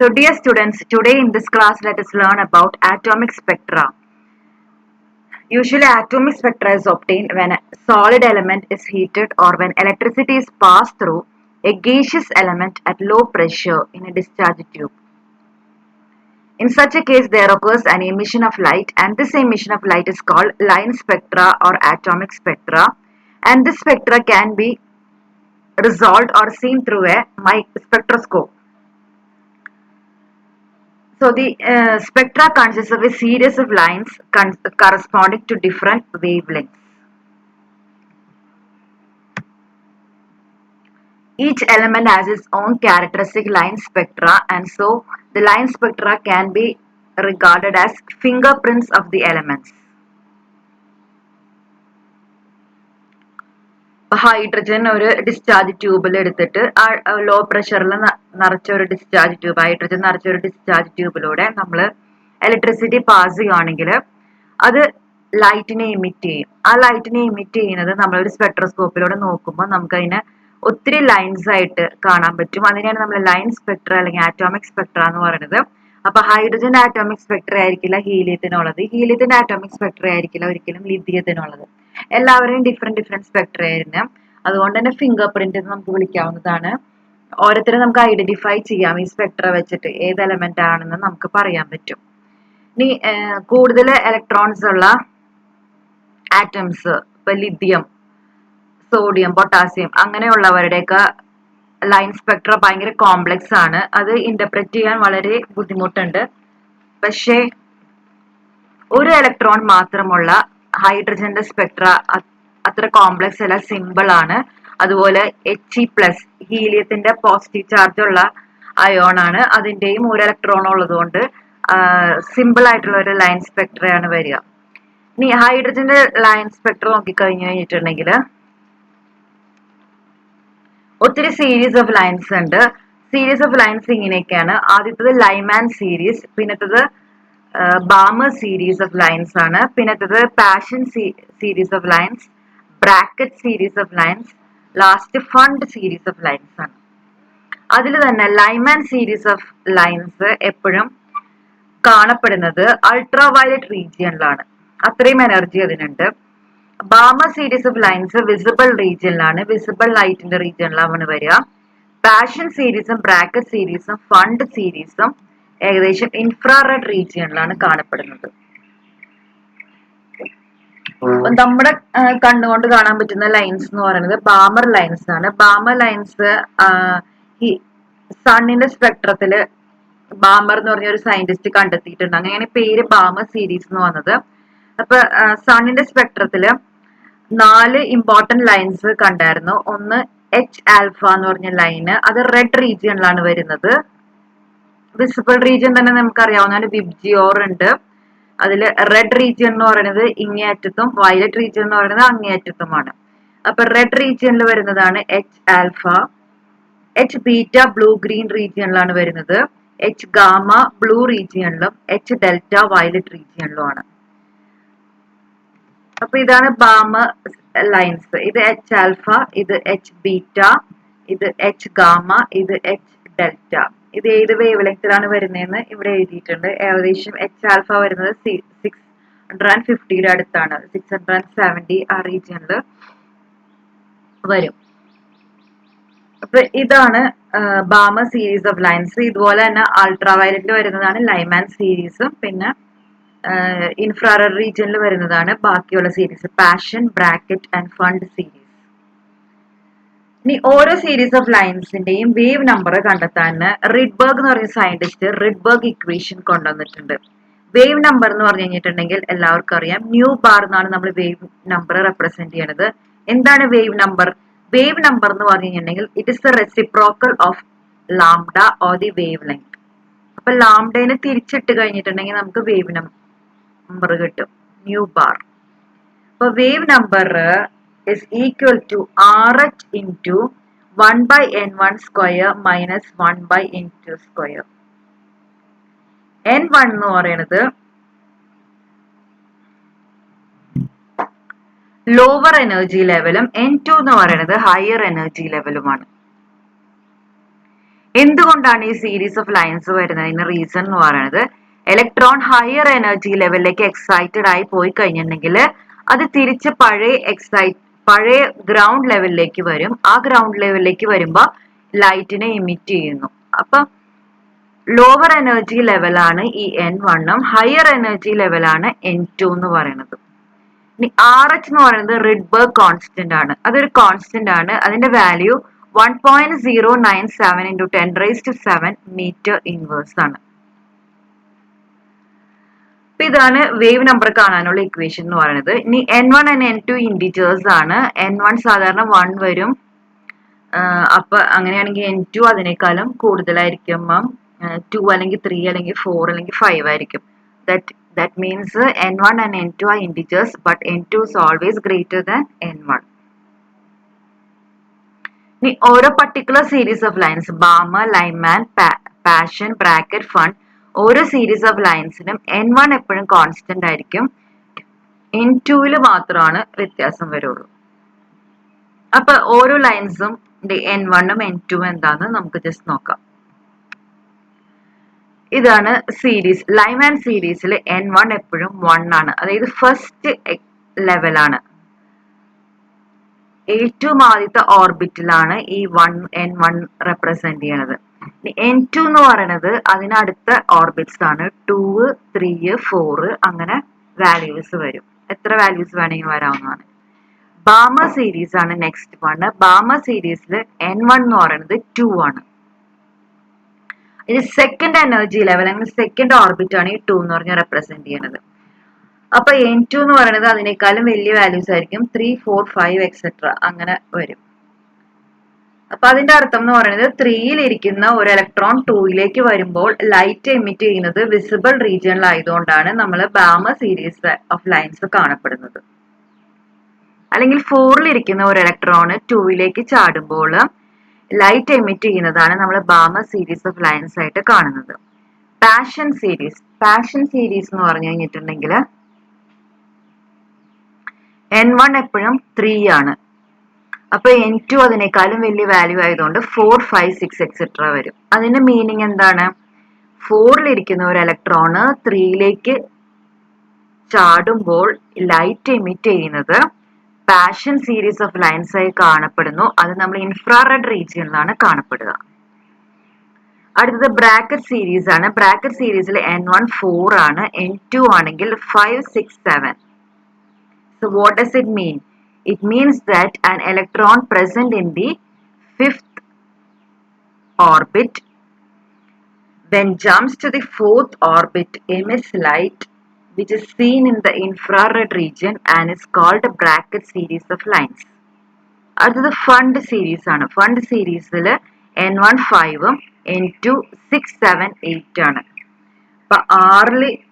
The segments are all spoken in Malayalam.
So dear students, today in this class let us learn about atomic spectra. Usually atomic spectra is obtained when a solid element is heated or when electricity is passed through a gaseous element at low pressure in a discharge tube. In such a case there occurs an emission of light and this emission of light is called line spectra or atomic spectra, and this spectra can be resolved or seen through a spectroscope. So the spectra consists of a series of lines corresponding to different wavelengths. Each element has its own characteristic line spectra, and so the line spectra can be regarded as fingerprints of the elements. Hydrogen ഒരു ഡിസ്ചാർജ് ട്യൂബിൽ എടുത്തിട്ട് ലോ പ്രഷറിൽ നിറച്ച ഒരു ഡിസ്ചാർജ് ട്യൂബ്, ഹൈഡ്രജൻ നിറച്ച ഒരു ഡിസ്ചാർജ് ട്യൂബിലൂടെ നമ്മൾ ഇലക്ട്രിസിറ്റി പാസ് ചെയ്യുകയാണെങ്കിൽ അത് ലൈറ്റിനെ ഇമിറ്റ് ചെയ്യും. ആ ലൈറ്റിനെ ഇമിറ്റ് ചെയ്യുന്നത് നമ്മളൊരു സ്പെക്ട്രോസ്കോപ്പിലൂടെ നോക്കുമ്പോൾ നമുക്ക് അതിനെ ഒത്തിരി ലൈൻസ് ആയിട്ട് കാണാൻ പറ്റും. അതിനെയാണ് നമ്മൾ ലൈൻ സ്പെക്ട്ര അല്ലെങ്കിൽ ആറ്റോമിക് സ്പെക്ട്ര എന്ന് പറയുന്നത്. അപ്പൊ ഹൈഡ്രജൻ ആറ്റോമിക് സ്പെക്ട്ര ആയിരിക്കില്ല ഹീലിയത്തിനുള്ളത്, ഹീലിയത്തിന്റെ ആറ്റോമിക് സ്പെക്ട്ര ആയിരിക്കില്ല ഒരിക്കലും ലിഥിയത്തിനുള്ളത്. എല്ലാവരെയും ഡിഫറെന്റ് സ്പെക്ട്ര ആയിരുന്നു. അതുകൊണ്ട് തന്നെ ഫിംഗർ പ്രിന്റ് എന്ന് നമുക്ക് വിളിക്കാവുന്നതാണ്. ഓരോരുത്തരും നമുക്ക് ഐഡന്റിഫൈ ചെയ്യാം ഈ സ്പെക്ട്ര വെച്ചിട്ട് ഏത് എലമെന്റ് ആണെന്ന് നമുക്ക് പറയാൻ പറ്റും. ഇനി കൂടുതൽ ഇലക്ട്രോൺസ് ഉള്ള ആറ്റംസ്, ഇപ്പൊ ലിഥിയം, സോഡിയം, പൊട്ടാസ്യം അങ്ങനെയുള്ളവരുടെയൊക്കെ ലൈൻ സ്പെക്ട്ര ഭയങ്കര കോംപ്ലക്സ് ആണ്. അത് ഇന്റർപ്രറ്റ് ചെയ്യാൻ വളരെ ബുദ്ധിമുട്ടുണ്ട്. പക്ഷേ ഒരു ഇലക്ട്രോൺ മാത്രമുള്ള ഹൈഡ്രജന്റെ സ്പെക്ട്ര അത്ര കോംപ്ലക്സ് അല്ല, സിമ്പിൾ ആണ്. അതുപോലെ He+, ഹീലിയത്തിന്റെ പോസിറ്റീവ് ചാർജ് ഉള്ള അയോൺ ആണ്. അതിന്റെയും ഒരു ഇലക്ട്രോൺ ഉള്ളതുകൊണ്ട് സിമ്പിൾ ആയിട്ടുള്ള ഒരു ലൈൻ സ്പെക്ട്രയാണ് വരിക. ഇനി ഹൈഡ്രജന്റെ ലൈൻ സ്പെക്ട്ര നോക്കിക്കഴിഞ്ഞു കഴിഞ്ഞിട്ടുണ്ടെങ്കിൽ ഒത്തിരി സീരീസ് ഓഫ് ലൈൻസ് ഉണ്ട്. സീരീസ് ഓഫ് ലൈൻസ് ഇങ്ങനെയൊക്കെയാണ്. ആദ്യത്തത് ലൈമാൻ സീരീസ്, പിന്നത്തത് ബാമർ സീരീസ് ഓഫ് ലൈൻസ് ആണ്, പിന്നത്തത് Paschen series of lines, Brackett series of lines, last Pfund series of lines ആണ്. അതിൽ തന്നെ ലൈമാൻ സീരീസ് ഓഫ് ലൈൻസ് എപ്പോഴും കാണപ്പെടുന്നത് അൾട്രാ വയലറ്റ് റീജിയനിലാണ്, അത്രയും എനർജി അതിനുണ്ട്. Balmer series of lines visible റീജിയനിലാണ്, വിസിബിൾ ലൈറ്റിന്റെ റീജിയനിലാണ് വരിക. പാഷൻ സീരീസും ബ്രാക്കറ്റ് സീരീസും ഫണ്ട് സീരീസും ഏകദേശം ഇൻഫ്രാറെഡ് റീജിയനിലാണ് കാണപ്പെടുന്നത്. നമ്മുടെ കണ്ണുകൊണ്ട് കാണാൻ പറ്റുന്ന ലൈൻസ് എന്ന് പറയുന്നത് ബാമർ ലൈൻസ് ആണ്. ബാമർ ലൈൻസ് ഈ സണ്ണിന്റെ സ്പെക്ട്രത്തില് ബാമർ എന്ന് പറഞ്ഞ ഒരു സയന്റിസ്റ്റ് കണ്ടെത്തിയിട്ടുണ്ട്. അങ്ങനെയാണ് പേര് ബാമർ സീരീസ് എന്ന് വന്നത്. അപ്പൊ സണ്ണിന്റെ സ്പെക്ട്രത്തില് 4 ഇമ്പോർട്ടന്റ് ലൈൻസ് കണ്ടായിരുന്നു. ഒന്ന് H-ആൽഫ എന്ന് പറഞ്ഞ ലൈന്, അത് റെഡ് റീജിയനിലാണ് വരുന്നത്. വിസിബിൾ റീജിയൻ തന്നെ നമുക്ക് അറിയാവുന്ന വിബ്ജിയോർ ഉണ്ട്. അതില് റെഡ് റീജിയൻ എന്ന് പറയുന്നത് ഇങ്ങേയറ്റത്തും വയലറ്റ് റീജിയൻ എന്ന് പറയുന്നത് അങ്ങേയറ്റത്തുമാണ്. അപ്പൊ റെഡ് റീജിയനിൽ വരുന്നതാണ് H-ആൽഫ. H-ബീറ്റ ബ്ലൂ ഗ്രീൻ റീജിയനിലാണ് വരുന്നത്. H-ഗാമ ബ്ലൂ റീജിയനിലും H-ഡെൽറ്റ വയലറ്റ് റീജിയനിലുമാണ്. അപ്പൊ ഇതാണ് ബാമർ ലൈൻസ്. ഇത് H-ആൽഫ, ഇത് H-ബീറ്റ, ഇത് H-ഗാമ, ഇത് H-ഡെൽറ്റ. ഇത് ഏത് വേവ് ലെങ്ത്തിലാണ് വരുന്നതെന്ന് ഇവിടെ എഴുതിയിട്ടുണ്ട്. ഏകദേശം H-ആൽഫ വരുന്നത് 650 അടുത്താണ്, 670 ആ റീജിയനിൽ വരും. അപ്പൊ ഇതാണ് ബാമർ സീരീസ് ഓഫ് ലൈൻസ്. ഇതുപോലെ തന്നെ അൾട്രാ വയലറ്റിൽ വരുന്നതാണ് ലൈമാൻ സീരീസും, പിന്നെ ഇൻഫ്രാറെഡ് റീജിയനിൽ വരുന്നതാണ് ബാക്കിയുള്ള series, passion, bracket and fund series. ഇനി ഓരോ സീരീസ് ഓഫ് ലൈൻസിന്റെയും വേവ് നമ്പർ കണ്ടെത്താൻ റിഡ്ബർഗ് എന്ന് പറഞ്ഞ സയന്റിസ്റ്റ് റിഡ്ബർഗ് ഇക്വേഷൻ കൊണ്ടുവന്നിട്ടുണ്ട്. വേവ് നമ്പർ എന്ന് പറഞ്ഞു കഴിഞ്ഞിട്ടുണ്ടെങ്കിൽ എല്ലാവർക്കും അറിയാം, ന്യൂ ബാർ എന്നാണ് നമ്മൾ വേവ് നമ്പർ റെപ്രസെന്റ് ചെയ്യണത്. എന്താണ് വേവ് നമ്പർ? വേവ് നമ്പർ എന്ന് പറഞ്ഞു കഴിഞ്ഞിട്ടുണ്ടെങ്കിൽ it is the reciprocal of lambda or the wave length. അപ്പൊ ലാംഡേനെ തിരിച്ചിട്ട് കഴിഞ്ഞിട്ടുണ്ടെങ്കിൽ നമുക്ക് വേവ് നമ്പർ കിട്ടും, ന്യൂ ബാർ. അപ്പൊ wave number is equal to RH into 1/n1 square minus 1/n2 square. n1 എന്ന് പറയുന്നത് ലോവർ എനർജി ലെവലും n2 എന്ന് പറയുന്നത് ഹയർ എനർജി ലെവലുമാണ്. എന്തുകൊണ്ടാണ് ഈ സീരീസ് ഓഫ് ലൈൻസ് വരുന്നതിന് റീസൺ എന്ന് പറയുന്നത്, ഇലക്ട്രോൺ ഹയർ എനർജി ലെവലിലേക്ക് എക്സൈറ്റഡ് ആയി പോയി കഴിഞ്ഞിട്ടുണ്ടെങ്കിൽ അത് തിരിച്ച് പഴയ ഗ്രൗണ്ട് ലെവലിലേക്ക് വരും. ആ ഗ്രൗണ്ട് ലെവലിലേക്ക് വരുമ്പോൾ ലൈറ്റിനെ ഇമിറ്റ് ചെയ്യുന്നു. അപ്പൊ ലോവർ എനർജി ലെവലാണ് ഈ N1, ഹയർ എനർജി ലെവലാണ് N2 എന്ന് പറയുന്നത്. ഇനി RH എന്ന് പറയുന്നത് റിഡ്ബർഗ് കോൺസ്റ്റന്റ് ആണ്. അതൊരു കോൺസ്റ്റന്റ് ആണ്. അതിന്റെ വാല്യൂ 1.097 into 10⁻⁷ മീറ്റർ ഇൻവേഴ്സ് ആണ്. അപ്പൊ ഇതാണ് വേവ് നമ്പർ കാണാനുള്ള ഇക്വേഷൻ എന്ന് പറയുന്നത്. ഇനി N1 and N2 ഇൻഡിജേഴ്സ് ആണ്. N1 സാധാരണ 1 വരും. അപ്പൊ അങ്ങനെയാണെങ്കിൽ N2 അതിനേക്കാളും കൂടുതലായിരിക്കും. 2 അല്ലെങ്കിൽ 3 അല്ലെങ്കിൽ 4 അല്ലെങ്കിൽ 5 ആയിരിക്കും. That means N1 and N2 are integers, but N2 is always greater than N1. ഇനി ഓരോ particular series of lines, Balmer, Lyman, Paschen, Brackett, Pfund, ഓരോ സീരീസ് ഓഫ് ലൈൻസിനും N1 എപ്പോഴും കോൺസ്റ്റന്റ് ആയിരിക്കും. N2 മാത്രമാണ് വ്യത്യാസം വരുള്ളൂ. അപ്പൊ ഓരോ ലൈൻസും N1ഉം N2ഉം എന്താന്ന് നമുക്ക് ജസ്റ്റ് നോക്കാം. ഇതാണ് സീരീസ്. ലൈമാൻ സീരീസിൽ N1 എപ്പോഴും 1 ആണ്. അതായത് ഫസ്റ്റ് ലെവലാണ്. ഏറ്റവും ആദ്യത്തെ ഓർബിറ്റിലാണ് ഈ N1 റെപ്രസെന്റ് ചെയ്യണത്. N2 എന്ന് പറയുന്നത് അതിനടുത്ത ഓർബിറ്റ്സ് ആണ്. 2, 3, 4 അങ്ങനെ വാല്യൂസ് വരും. എത്ര വാല്യൂസ് വേണമെങ്കിലും വരാവുന്നതാണ്. ബാമ സീരീസ് ആണ് നെക്സ്റ്റ് വൺ. ബാമ സീരീസിൽ N1 എന്ന് പറയുന്നത് 2 ആണ്. ഇത് സെക്കൻഡ് എനർജി ലെവൽ അല്ലെങ്കിൽ സെക്കൻഡ് ഓർബിറ്റ് ആണ് ഈ 2 എന്ന് പറഞ്ഞ് റെപ്രസെന്റ് ചെയ്യുന്നത്. അപ്പൊ N2 എന്ന് പറയുന്നത് അതിനേക്കാളും വലിയ വാല്യൂസ് ആയിരിക്കും. 3, 4, 5 എക്സെട്ര അങ്ങനെ വരും. അപ്പൊ അതിന്റെ അർത്ഥം എന്ന് പറയുന്നത് 3യിൽ ഇരിക്കുന്ന ഒരു ഇലക്ട്രോൺ 2യിലേക്ക് വരുമ്പോൾ ലൈറ്റ് എമിറ്റ് ചെയ്യുന്നത് വിസിബിൾ റീജിയനിലായതുകൊണ്ടാണ് നമ്മൾ ബാമ സീരീസ് ഓഫ് ലൈൻസ് കാണപ്പെടുന്നത്. അല്ലെങ്കിൽ 4ൽ ഇരിക്കുന്ന ഒരു ഇലക്ട്രോൺ 2യിലേക്ക് ചാടുമ്പോൾ ലൈറ്റ് എമിറ്റ് ചെയ്യുന്നതാണ് നമ്മൾ ബാമ സീരീസ് ഓഫ് ലൈൻസ് ആയിട്ട് കാണുന്നത്. പാഷൻ സീരീസ് എന്ന് പറഞ്ഞു കഴിഞ്ഞിട്ടുണ്ടെങ്കിൽ N1 എപ്പോഴും 3 ആണ്. അപ്പൊ N2 അതിനേക്കാളും വലിയ വാല്യൂ ആയതുകൊണ്ട് 4, 5, 6 എക്സെട്ര വരും. അതിന്റെ മീനിങ് എന്താണ്? 4ൽ ഇരിക്കുന്ന ഒരു ഇലക്ട്രോണ് 3യിലേക്ക് ചാടുമ്പോൾ ലൈറ്റ് എമിറ്റ് ചെയ്യുന്നത് പാഷൻ സീരീസ് ഓഫ് ലൈൻസ് ആയി കാണപ്പെടുന്നു. അത് നമ്മൾ ഇൻഫ്രാറെഡ് റീജിയനിലാണ് കാണപ്പെടുക. അടുത്തത് ബ്രാക്കറ്റ് സീരീസ് ആണ്. ബ്രാക്കറ്റ് സീരീസിൽ N1 4 ആണ്. N2 ആണെങ്കിൽ 5, 6, 7. So what does it mean? It means that an electron present in the 5th orbit when jumps to the 4th orbit emits light which is seen in the infrared region and is called a bracket series of lines. അടുത്തത് ഫണ്ട് സീരീസ് ആണ്. ഫണ്ട് സീരീസിൽ N1 5ഉം N2 6, 7, 8 ആണ്. അപ്പൊ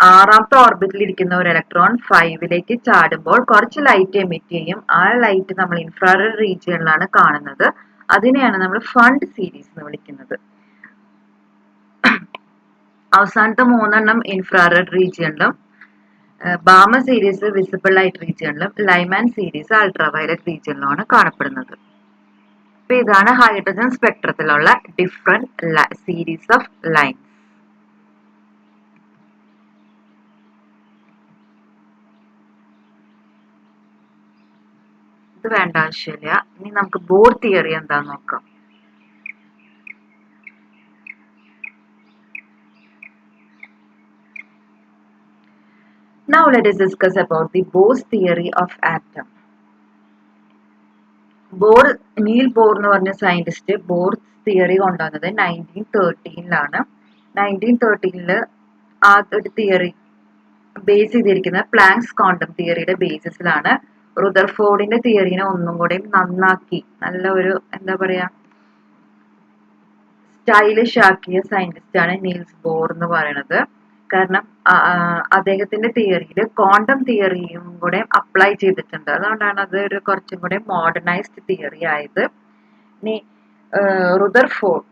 ആറാമത്തെ ഓർബിറ്റിൽ ഇരിക്കുന്ന ഒരു ഇലക്ട്രോൺ 5ലേക്ക് ചാടുമ്പോൾ കുറച്ച് ലൈറ്റ് എമിറ്റ് ചെയ്യും. ആ ലൈറ്റ് നമ്മൾ ഇൻഫ്രാറെഡ് റീജിയനിലാണ് കാണുന്നത്. അതിനെയാണ് നമ്മൾ ഫണ്ട് സീരീസ് എന്ന് വിളിക്കുന്നത്. അവസാനത്തെ 3 ഇൻഫ്രാറെഡ് റീജിയനിലും, ബാമ സീരീസ് വിസിബിൾ ലൈറ്റ് റീജിയനിലും, ലൈമാൻ സീരീസ് അൾട്രാവയലറ്റ് റീജിയനിലുമാണ് കാണപ്പെടുന്നത്. അപ്പൊ ഇതാണ് ഹൈഡ്രജൻ സ്പെക്ട്രത്തിലുള്ള ഡിഫറെന്റ് സീരീസ് ഓഫ് ലൈൻസ്. ഇത് വേണ്ട ആവശ്യമില്ല. ഇനി നമുക്ക് ബോർ തിയറി എന്താന്ന് നോക്കാം. Now let us discuss about the Bohr's theory of atom. Niels Bohr എന്ന് പറഞ്ഞ സയന്റിസ്റ്റ് ബോർ തിയറി കൊണ്ടുവന്നത് 1913ലാണ്. 1913 ആ ഒരു തിയറി ബേസ് ചെയ്തിരിക്കുന്നത് പ്ലാങ്ക്സ് ക്വാണ്ടം തിയറിയുടെ ബേസിസിലാണ്. റുദർഫോർഡിന്റെ തിയറിനെ ഒന്നും കൂടെ നന്നാക്കി നല്ല ഒരു എന്താ പറയാ സ്റ്റൈലിഷ് ആക്കിയ സയന്റിസ്റ്റ് ആണ് നീൽസ് ബോർ എന്ന് പറയുന്നത്. കാരണം അദ്ദേഹത്തിന്റെ തിയറിയിൽ ക്വാണ്ടം തിയറിയും കൂടെ അപ്ലൈ ചെയ്തിട്ടുണ്ട്. അതുകൊണ്ടാണ് അത് ഒരു കുറച്ചും കൂടെ മോഡേണൈസ്ഡ് തിയറി ആയത്. ഇനി റുദർഫോർഡിന്റെ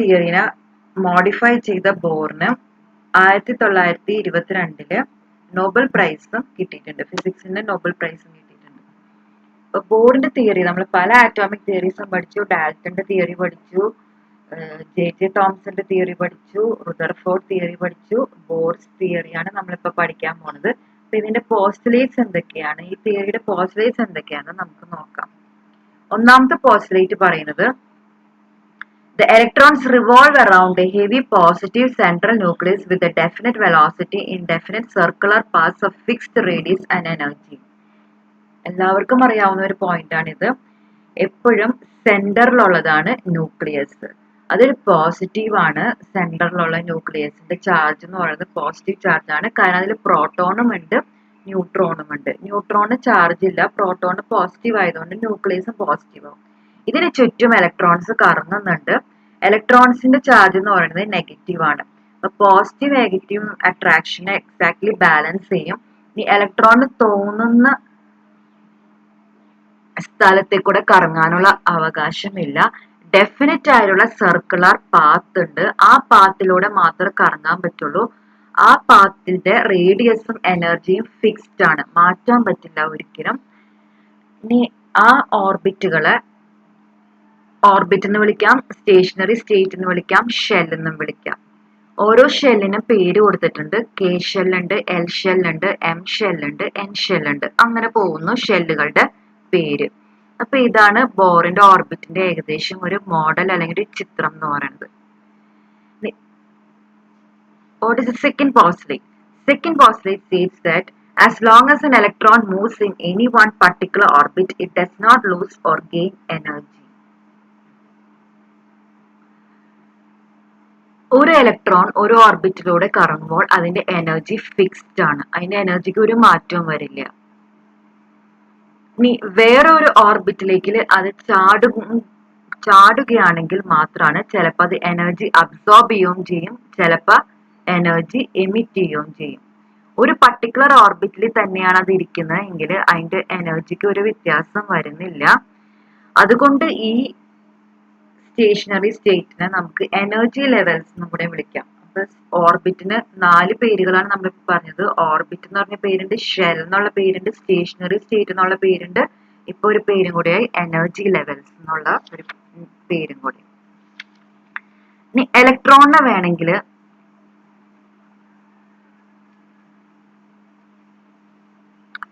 തിയറിനെ മോഡിഫൈ ചെയ്ത ബോറിന് 1922 നോബൽ പ്രൈസും കിട്ടിയിട്ടുണ്ട്. ഫിസിക്സിന്റെ നോബൽ പ്രൈസും കിട്ടിയിട്ടുണ്ട്. ബോറിന്റെ തിയറി നമ്മൾ പല ആറ്റോമിക് തിയറീസും പഠിച്ചു. ഡാൽട്ടന്റെ തിയറി പഠിച്ചു, ജെ തോംസന്റെ തിയറി പഠിച്ചു, റുദർഫോർഡ് തിയറി പഠിച്ചു. ബോർസ് തിയറിയാണ് നമ്മളിപ്പോ പഠിക്കാൻ പോണത്. അപ്പൊ ഇതിന്റെ പോസ്റ്റുലേറ്റ്സ് എന്തൊക്കെയാണ്, ഈ തിയറിയുടെ പോസ്റ്റുലേറ്റ്സ് എന്തൊക്കെയാണെന്ന് നമുക്ക് നോക്കാം. ഒന്നാമത്തെ പോസ്റ്റുലേറ്റ് പറയുന്നത് the electrons revolve around a heavy positive central nucleus with a definite velocity in definite circular paths of fixed radius and energy. എല്ലാവർക്കും അറിയാവുന്ന ഒരു പോയിന്റ് ആണിത്. എപ്പോഴും സെന്ററിലുള്ളതാണ് ന്യൂക്ലിയസ്. അതൊരു പോസിറ്റീവ് ആണ്. സെന്ററിലുള്ള ന്യൂക്ലിയസിന്റെ ചാർജ് എന്ന് പറയുന്നത് പോസിറ്റീവ് ചാർജ് ആണ്. കാരണം അതിൽ പ്രോട്ടോണും ഉണ്ട് ന്യൂട്രോണും ഉണ്ട്. ന്യൂട്രോണ് ചാർജ് ഇല്ല, പ്രോട്ടോണ് പോസിറ്റീവ് ആയതുകൊണ്ട് ന്യൂക്ലിയസും പോസിറ്റീവ് ആവും. ഇതിന് ചുറ്റും ഇലക്ട്രോൺസ് കറങ്ങുന്നുണ്ട്. ഇലക്ട്രോൺസിന്റെ ചാർജ് എന്ന് പറയുന്നത് നെഗറ്റീവ് ആണ്. അപ്പൊ പോസിറ്റീവ് നെഗറ്റീവ് അട്രാക്ഷനെ എക്സാക്ട്ലി ബാലൻസ് ചെയ്യും. ഈ ഇലക്ട്രോണ് തോന്നുന്ന സ്ഥലത്തെ കൂടെ കറങ്ങാനുള്ള അവകാശമില്ല. ഡെഫിനറ്റ് ആയിട്ടുള്ള സർക്കുലർ പാത്ത് ഉണ്ട്. ആ പാത്തിലൂടെ മാത്രമേ കറങ്ങാൻ പറ്റുള്ളൂ. ആ പാത്തിന്റെ റേഡിയസും എനർജിയും ഫിക്സ്ഡ് ആണ്, മാറ്റാൻ പറ്റില്ല ഒരിക്കലും. ഇനി ആ ഓർബിറ്റുകളെ ഓർബിറ്റ് എന്ന് വിളിക്കാം, സ്റ്റേഷനറി സ്റ്റേറ്റ് എന്ന് വിളിക്കാം, ഷെൽ എന്നും വിളിക്കാം. ഓരോ ഷെല്ലിനും പേര് കൊടുത്തിട്ടുണ്ട്. കെ ഷെല്ലുണ്ട്, എൽ ഷെല്ലുണ്ട്, എം ഷെല്ലുണ്ട്, എൻ ഷെല്ലുണ്ട്. അങ്ങനെ പോകുന്നു ഷെല്ലുകളുടെ പേര്. അപ്പൊ ഇതാണ് ബോറിന്റെ ഓർബിറ്റിന്റെ ഏകദേശം ഒരു മോഡൽ അല്ലെങ്കിൽ ഒരു ചിത്രം എന്ന് പറയുന്നത്. What is the second postulate? Second postulate states that as long as an electron moves in any one particular orbit, it does not lose or gain energy. ഒരു ഇലക്ട്രോൺ ഒരു ഓർബിറ്റിലൂടെ കറങ്ങുമ്പോൾ അതിന്റെ എനർജി ഫിക്സ്ഡ് ആണ്. അതിന്റെ എനർജിക്ക് ഒരു മാറ്റവും വരില്ല. ഇനി വേറെ ഒരു ഓർബിറ്റിലേക്ക് അത് ചാടുകയാണെങ്കിൽ മാത്രമാണ് ചിലപ്പോൾ അത് എനർജി അബ്സോർബ് ചെയ്യുകയും ചെയ്യും, ചിലപ്പോൾ എനർജി എമിറ്റ് ചെയ്യുകയും ചെയ്യും. ഒരു പർട്ടിക്കുലർ ഓർബിറ്റിൽ തന്നെയാണ് അത് ഇരിക്കുന്നത് എങ്കിൽ അതിന്റെ എനർജിക്ക് ഒരു വ്യത്യാസം വരുന്നില്ല. അതുകൊണ്ട് ഈ സ്റ്റേഷനറി സ്റ്റേറ്റിനെ നമുക്ക് എനർജി ലെവൽസ് എന്നും കൂടെ വിളിക്കാം. അപ്പൊ ഓർബിറ്റിന് 4 പേരുകളാണ് നമ്മളിപ്പോൾ പറഞ്ഞത്. ഓർബിറ്റ് എന്ന് പറഞ്ഞ പേരുണ്ട്, ഷെൽ എന്നുള്ള പേരുണ്ട്, സ്റ്റേഷനറി സ്റ്റേറ്റ് എന്നുള്ള പേരുണ്ട്, ഇപ്പൊ ഒരു പേരും കൂടിയായി എനർജി ലെവൽസ് എന്നുള്ള ഒരു പേരും കൂടി. ഇനി ഇലക്ട്രോണിനെ വേണമെങ്കിൽ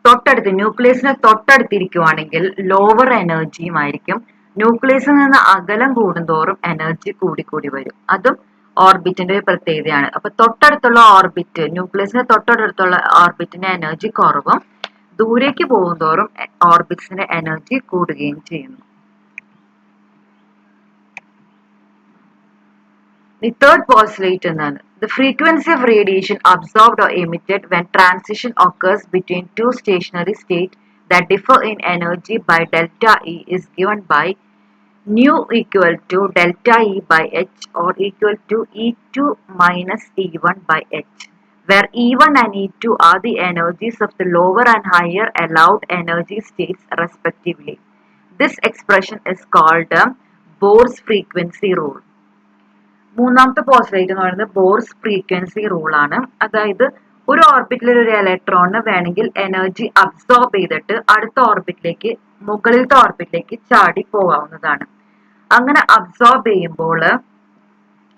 തൊട്ടടുത്ത് ന്യൂക്ലിയസിന് തൊട്ടടുത്തിരിക്കുവാണെങ്കിൽ ലോവർ എനർജിയും ആയിരിക്കും. ന്യൂക്ലിയസിൽ നിന്ന് അകലം കൂടുന്തോറും എനർജി കൂടി വരും. അതും ഓർബിറ്റിന്റെ ഒരു പ്രത്യേകതയാണ്. അപ്പൊ തൊട്ടടുത്തുള്ള ഓർബിറ്റ്, ന്യൂക്ലിയസിന് തൊട്ടടുത്തുള്ള ഓർബിറ്റിന്റെ എനർജി കുറവും, ദൂരേക്ക് പോകുന്തോറും ഓർബിറ്റ്സിന്റെ എനർജി കൂടുകയും ചെയ്യുന്നു. The third postulate ennaanu, the frequency of radiation absorbed or emitted when transition occurs between two stationary states that differ in energy by delta E is given by nu equal to delta E by H or equal to E2 minus E1 by H, where E1 and E2 are the energies of the lower and higher allowed energy states respectively. This expression is called Bohr's frequency rule. മൂന്നാമത്തെ പോസ്റ്റുലേറ്റ് എന്ന് പറയുന്നത് ബോർസ് ഫ്രീക്വൻസി റൂൾ ആണ്. അതായത് ഒരു ഓർബിറ്റിൽ ഒരു ഇലക്ട്രോണിന് വേണമെങ്കിൽ എനർജി അബ്സോർബ് ചെയ്തിട്ട് അടുത്ത ഓർബിറ്റിലേക്ക്, മുകളിലത്തെ ഓർബിറ്റിലേക്ക് ചാടി പോകാവുന്നതാണ്. അങ്ങനെ അബ്സോർബ് ചെയ്യുമ്പോൾ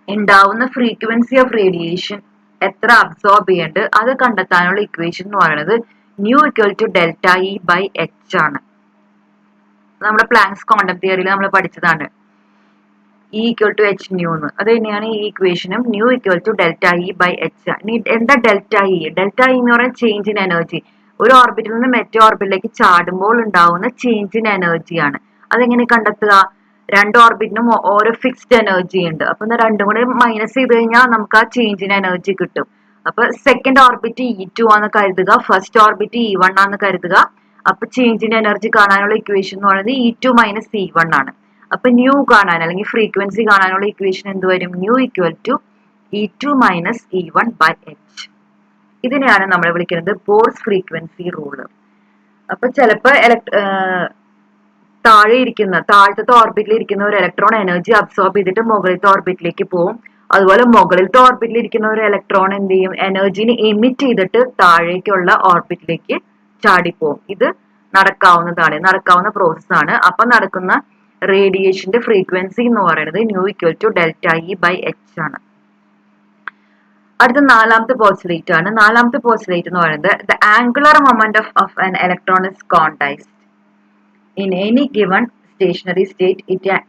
ഉണ്ടാവുന്ന ഫ്രീക്വൻസി ഓഫ് റേഡിയേഷൻ എത്ര അബ്സോർബ് ചെയ്യേണ്ടത് അത് കണ്ടെത്താനുള്ള ഇക്വേഷൻ എന്ന് പറയുന്നത് nu equal to delta E by h ആണ്. നമ്മുടെ പ്ലാങ്ക്സ് ക്വാണ്ടം തിയറിയിൽ നമ്മൾ പഠിച്ചതാണ് E equal to H nu എന്ന്. അത് തന്നെയാണ് ഈ ഇക്വേഷനും, nu equal to delta E by h. ഇനി എന്താ ഡെൽറ്റ ഇ? ഡെൽറ്റ ഇ എന്ന് പറയുന്നത് ചേഞ്ച് ഇൻ എനർജി. ഒരു ഓർബിറ്റിൽ നിന്ന് മറ്റേ ഓർബിറ്റിലേക്ക് ചാടുമ്പോൾ ഉണ്ടാവുന്ന ചേഞ്ച് ഇൻ എനർജിയാണ്. അതെങ്ങനെ കണ്ടെത്തുക? രണ്ട് ഓർബിറ്റിനും ഓരോ ഫിക്സ്ഡ് എനർജി ഉണ്ട്. അപ്പൊ രണ്ടും കൂടെ മൈനസ് ചെയ്ത് കഴിഞ്ഞാൽ നമുക്ക് ആ ചേഞ്ച് ഇൻ എനർജി കിട്ടും. അപ്പൊ സെക്കൻഡ് ഓർബിറ്റ് E2 ആണെന്ന് കരുതുക, ഫസ്റ്റ് ഓർബിറ്റ് E1 ആണെന്ന് കരുതുക. അപ്പൊ ചേഞ്ച് ഇൻ എനർജി കാണാനുള്ള ഇക്വേഷൻ എന്ന് പറയുന്നത് E2 മൈനസ് E1 ആണ്. അപ്പൊ ന്യൂ കാണാൻ അല്ലെങ്കിൽ ഫ്രീക്വൻസി കാണാനുള്ള ഇക്വേഷൻ എന്ത് വരും? Nu equal to E2 minus E1 by h. ഇതിനെയാണ് നമ്മൾ വിളിക്കുന്നത് ബോർസ് ഫ്രീക്വൻസി റൂള്. അപ്പൊ ചിലപ്പോ താഴത്തെ ഓർബിറ്റിൽ ഇരിക്കുന്ന ഒരു ഇലക്ട്രോൺ എനർജി അബ്സോർബ് ചെയ്തിട്ട് മുകളിലത്തെ ഓർബിറ്റിലേക്ക് പോകും. അതുപോലെ മുകളിലത്തെ ഓർബിറ്റിൽ ഇരിക്കുന്ന ഒരു ഇലക്ട്രോൺ എന്ത് ചെയ്യും? എനർജിനെ എമിറ്റ് ചെയ്തിട്ട് താഴേക്കുള്ള ഓർബിറ്റിലേക്ക് ചാടിപ്പോവും. ഇത് നടക്കാവുന്ന പ്രോസസ്സാണ്. അപ്പൊ നടക്കുന്ന റേഡിയേഷന്റെ ഫ്രീക്വൻസി എന്ന് പറയുന്നത് nu equal to delta E by h ആണ്. അടുത്ത നാലാമത്തെ പോസ്റ്റുലേറ്റ് ആണ്. നാലാമത്തെ പോസ്റ്റുലേറ്റ് എന്ന് പറയുന്നത് the angular moment of an electron is quantised in any given stationary state.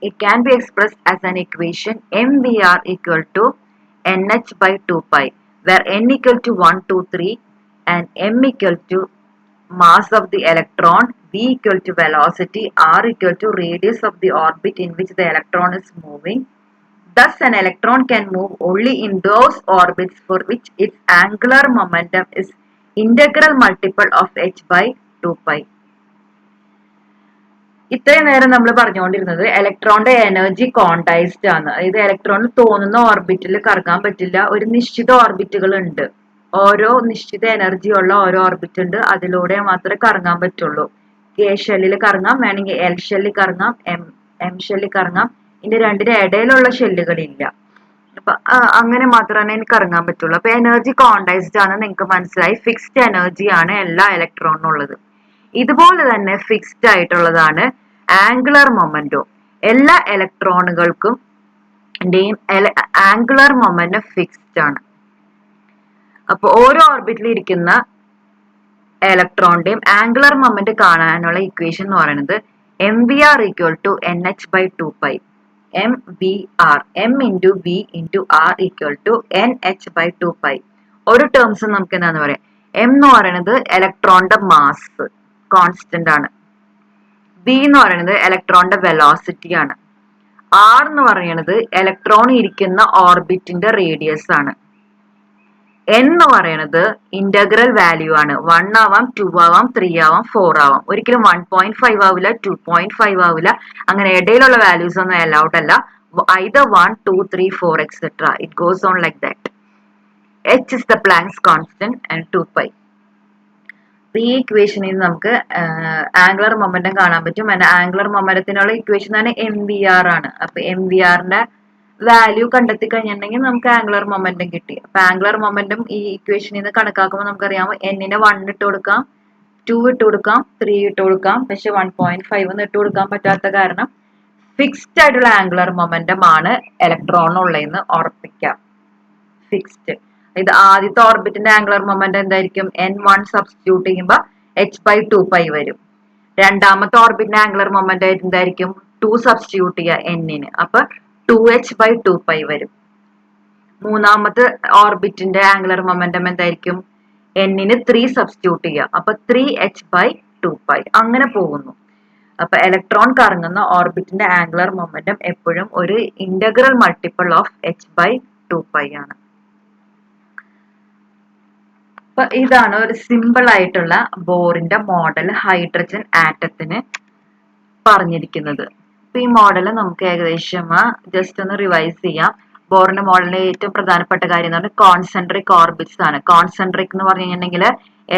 It can be expressed as an equation mvr equal to nh by 2 pi, where n equal to 1, 2, 3 and m equal to mass of the electron, v equal to velocity, r equal to radius of the orbit in which the electron is moving. Thus, an electron can move only in those orbits for which its angular momentum is integral multiple of h by 2 pi. ഇത്രയും നേരം നമ്മൾ പറഞ്ഞുകൊണ്ടിരുന്നത് ഇലക്ട്രോണിന്റെ എനർജി ക്വാണ്ടൈസ്ഡ് ആണ്. അതായത് ഇലക്ട്രോണിന് തോന്നുന്ന ഓർബിറ്റിൽ കറങ്ങാൻ പറ്റില്ല. ഒരു നിശ്ചിത ഓർബിറ്റുകൾ ഉണ്ട്. ഓരോ നിശ്ചിത എനർജി ഉള്ള ഓരോ ഓർബിറ്റ് ഉണ്ട്. അതിലൂടെ മാത്രമേ കറങ്ങാൻ പറ്റുള്ളൂ. കെ ഷെല്ലിൽ കറങ്ങാം, വേണമെങ്കിൽ എൽ ഷെല്ലിൽ കറങ്ങാം, എം ഷെല്ലിൽ കറങ്ങാം. ഇതിന്റെ രണ്ടിന്റെ ഇടയിലുള്ള ഷെല്ലുകളില്ല. അപ്പൊ അങ്ങനെ മാത്രമേ എനിക്ക് കറങ്ങാൻ പറ്റുള്ളൂ. അപ്പൊ എനർജി ക്വാണ്ടൈസ്ഡ് ആണ്, നിങ്ങൾക്ക് മനസ്സിലായി. ഫിക്സ്ഡ് എനർജി ആണ് എല്ലാ ഇലക്ട്രോണിനും ഉള്ളത്. ഇതുപോലെ തന്നെ ഫിക്സ്ഡ് ആയിട്ടുള്ളതാണ് ആംഗുലർ മൊമെന്റം. എല്ലാ ഇലക്ട്രോണുകൾക്കും ആംഗുലർ മൊമെന്റം ഫിക്സ്ഡ് ആണ്. അപ്പൊ ഓരോ ഓർബിറ്റിൽ ഇരിക്കുന്ന ഇലക്ട്രോണിന്റെയും ആംഗുലർ മൊമെന്റ് കാണാനുള്ള ഇക്വേഷൻ എന്ന് പറയുന്നത് m v r equal to n h by 2 pi. M v r, m into v into r equal to n h by 2 pi. ഒരു ടേംസ് നമുക്ക് എന്താന്ന് പറയാം. എം എന്ന് പറയുന്നത് ഇലക്ട്രോണിന്റെ മാസ് കോൺസ്റ്റന്റ് ആണ്. വി എന്ന് പറയുന്നത് ഇലക്ട്രോണിന്റെ വെലോസിറ്റി ആണ്. ആർ എന്ന് പറയുന്നത് ഇലക്ട്രോൺ ഇരിക്കുന്ന ഓർബിറ്റിന്റെ റേഡിയസ് ആണ്. എൻ എന്ന് പറയുന്നത് ഇന്റഗ്രൽ വാല്യൂ ആണ്. 1 ആവാം, 2 ആവാം, 3 ആവാം, 4 ആവാം. ഒരിക്കലും 1.5 ആവില്ല, 2.5 ആവില്ല. അങ്ങനെ ഇടയിലുള്ള വാല്യൂസ് ഒന്നും അലൗഡ് അല്ല. either 1, 2, 3, 4 etc. It goes on like that. H is the Planck's constant and 2 pi. ഈ ഇക്വേഷനിൽ നമുക്ക് ആംഗുലർ മൊമെന്റം കാണാൻ പറ്റും. ആംഗുലർ മൊമെന്റത്തിനുള്ള ഇക്വേഷൻ തന്നെ എം വി ആർ ആണ്. അപ്പൊ എം വി ആറിന്റെ വാല്യൂ കണ്ടെത്തി കഴിഞ്ഞിട്ടുണ്ടെങ്കിൽ നമുക്ക് ആംഗുലർ മൊമെന്റം കിട്ടി. അപ്പൊ ആംഗുലർ മൊമെന്റം ഈ ഇക്വേഷനിൽ നിന്ന് കണക്കാക്കുമ്പോൾ നമുക്കറിയാം എന്നിനെ 1 ഇട്ട് കൊടുക്കാം, 2 ഇട്ട് കൊടുക്കാം, 3 ഇട്ട് കൊടുക്കാം. പക്ഷെ 1.5 ഒന്നും ഇട്ട് കൊടുക്കാൻ പറ്റാത്ത കാരണം ഫിക്സ്ഡ് ആയിട്ടുള്ള ആംഗുലർ മൊമെന്റം ആണ് ഇലക്ട്രോണിനുള്ളതെന്ന് ഉറപ്പിക്കാം. ഫിക്സ്ഡ്. ഇത് ആദ്യത്തെ ഓർബിറ്റിന്റെ ആംഗുലർ മൊമെന്റം എന്തായിരിക്കും? n1 സബ്സ്റ്റിറ്റ്യൂട്ട് ചെയ്യുമ്പോൾ h by 2 pi വരും. രണ്ടാമത്തെ ഓർബിറ്റിന്റെ ആംഗുലർ മൊമെന്റം എന്തായിരിക്കും? 2 സബ്സ്റ്റിറ്റ്യൂട്ട് ചെയ്യുക n-ന്, അപ്പൊ 2h by 2 pi വരും. മൂന്നാമത്തെ ഓർബിറ്റിന്റെ ആംഗുലർ മൊമെന്റം എന്തായിരിക്കും? n-ന് 3 സബ്സ്റ്റിറ്റ്യൂട്ട് ചെയ്യുക, അപ്പൊ 3h by 2 pi. അങ്ങനെ പോകുന്നു. അപ്പൊ ഇലക്ട്രോൺ കറങ്ങുന്ന ഓർബിറ്റിന്റെ ആംഗുലർ മൊമെന്റം എപ്പോഴും ഒരു integral multiple of h by 2 pi ആണ്. അപ്പൊ ഇതാണ് ഒരു സിമ്പിൾ ആയിട്ടുള്ള ബോറിന്റെ മോഡൽ ഹൈഡ്രജൻ ആറ്റത്തിന് പറഞ്ഞിരിക്കുന്നത്. അപ്പൊ ഈ മോഡൽ നമുക്ക് ഏകദേശം ജസ്റ്റ് ഒന്ന് റിവൈസ് ചെയ്യാം. ബോറിന്റെ മോഡലിന്റെ ഏറ്റവും പ്രധാനപ്പെട്ട കാര്യം എന്ന് പറഞ്ഞാൽ കോൺസെൻട്രിക് ഓർബിറ്റ്സ് ആണ്. കോൺസെൻട്രിക് എന്ന് പറഞ്ഞു കഴിഞ്ഞിട്ടുണ്ടെങ്കിൽ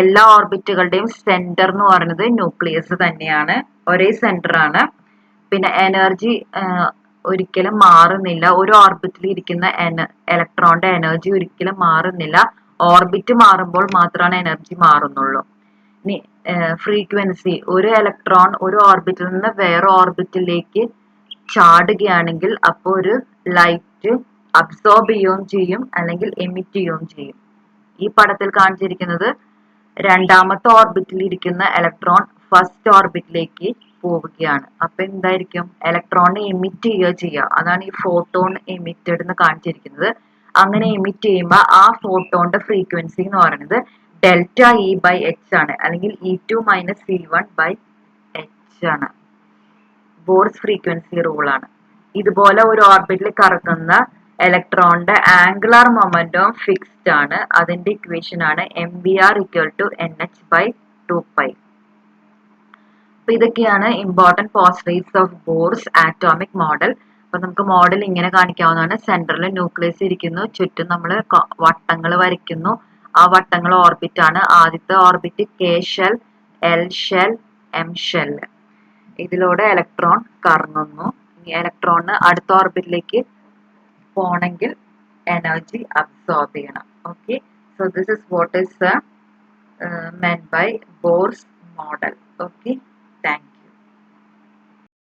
എല്ലാ ഓർബിറ്റുകളുടെയും സെന്റർ എന്ന് പറയുന്നത് ന്യൂക്ലിയസ് തന്നെയാണ്, ഒരേ സെന്റർ ആണ്. പിന്നെ എനർജി ഒരിക്കലും മാറുന്നില്ല. ഒരു ഓർബിറ്റിൽ ഇരിക്കുന്ന ഇലക്ട്രോണിന്റെ എനർജി ഒരിക്കലും മാറുന്നില്ല. ഓർബിറ്റ് മാറുമ്പോൾ മാത്രമാണ് എനർജി മാറുന്നുള്ളൂ. ഇനി ഫ്രീക്വൻസി, ഒരു ഇലക്ട്രോൺ ഒരു ഓർബിറ്റിൽ നിന്ന് വേറെ ഓർബിറ്റിലേക്ക് ചാടുകയാണെങ്കിൽ അപ്പോൾ ഒരു ലൈറ്റ് അബ്സോർബ് ചെയ്യുകയും ചെയ്യും, അല്ലെങ്കിൽ എമിറ്റ് ചെയ്യുകയും ചെയ്യും. ഈ പടത്തിൽ കാണിച്ചിരിക്കുന്നത് രണ്ടാമത്തെ ഓർബിറ്റിൽ ഇരിക്കുന്ന ഇലക്ട്രോൺ ഫസ്റ്റ് ഓർബിറ്റിലേക്ക് പോവുകയാണ്. അപ്പൊ എന്തായിരിക്കും? ഇലക്ട്രോണിനെ എമിറ്റ് ചെയ്യുക. അതാണ് ഈ ഫോട്ടോൺ എമിറ്റഡ് എന്ന് കാണിച്ചിരിക്കുന്നത്. അങ്ങനെ എമിറ്റ് ചെയ്യുമ്പോൾ ആ ഫോട്ടോണിന്റെ ഫ്രീക്വൻസി എന്ന് പറയുന്നത് ഡെൽറ്റ ഇ ബൈ എച്ച് ആണ്, അല്ലെങ്കിൽ E2 minus C1 by h ആണ്. ബോർസ് ഫ്രീക്വൻസി റൂൾ ആണ്. ഇതുപോലെ ഒരു ഓർബിറ്റിൽ കറങ്ങുന്ന ഇലക്ട്രോണിന്റെ ആംഗുലർ മൊമെന്റം ഫിക്സ്ഡ് ആണ്. അതിന്റെ ഇക്വേഷൻ ആണ് mvr equal to nh by 2 pi. അപ്പൊ ഇതൊക്കെയാണ് important postulates of Bohr's atomic model. അപ്പൊ നമുക്ക് മോഡൽ ഇങ്ങനെ കാണിക്കാവുന്നതാണ്. സെന്ററിൽ ന്യൂക്ലിയസ് ഇരിക്കുന്നു, ചുറ്റും നമ്മൾ വട്ടങ്ങൾ വരയ്ക്കുന്നു. ആ വട്ടങ്ങൾ ഓർബിറ്റ് ആണ്. ആദ്യത്തെ orbit K shell, L shell, M shell. ഇതിലൂടെ ഇലക്ട്രോൺ കറങ്ങുന്നു. ഇലക്ട്രോണിന് അടുത്ത ഓർബിറ്റിലേക്ക് പോണെങ്കിൽ എനർജി അബ്സോർബ് ചെയ്യണം. Okay, so this is what is meant by Bohr's model. Okay, thank